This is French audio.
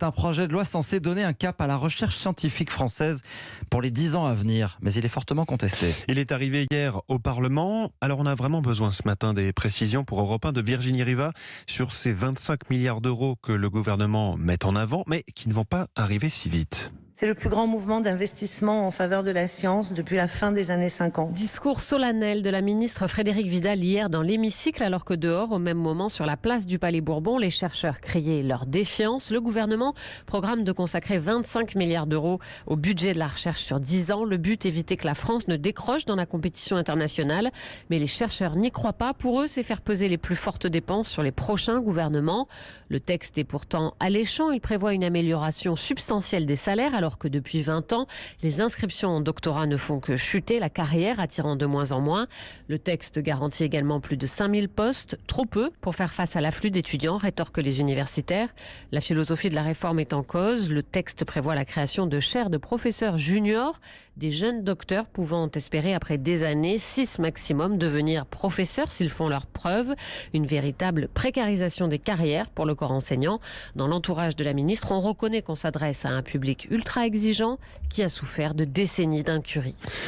un projet de loi censé donner un cap à la recherche scientifique française pour les 10 ans à venir, mais il est fortement contesté. Il est arrivé hier au Parlement. Alors on a vraiment besoin ce matin des précisions pour Europe 1 de Virginie Riva sur ces 25 milliards d'euros que le gouvernement met en avant, mais qui ne vont pas arriver si vite. C'est le plus grand mouvement d'investissement en faveur de la science depuis la fin des années 50. Discours solennel de la ministre Frédérique Vidal hier dans l'hémicycle, alors que dehors, au même moment, sur la place du Palais Bourbon, les chercheurs criaient leur défiance. Le gouvernement programme de consacrer 25 milliards d'euros au budget de la recherche sur 10 ans. Le but, éviter que la France ne décroche dans la compétition internationale. Mais les chercheurs n'y croient pas. Pour eux, c'est faire peser les plus fortes dépenses sur les prochains gouvernements. Le texte est pourtant alléchant. Il prévoit une amélioration substantielle des salaires, alors que depuis 20 ans, les inscriptions en doctorat ne font que chuter, la carrière attirant de moins en moins. Le texte garantit également plus de 5000 postes, trop peu pour faire face à l'afflux d'étudiants, rétorquent les universitaires. La philosophie de la réforme est en cause. Le texte prévoit la création de chaires de professeurs juniors, des jeunes docteurs pouvant espérer après des années, 6 maximum, devenir professeurs s'ils font leurs preuves. Une véritable précarisation des carrières pour le corps enseignant. Dans l'entourage de la ministre, on reconnaît qu'on s'adresse à un public ultra exigeant qui a souffert de décennies d'incurie.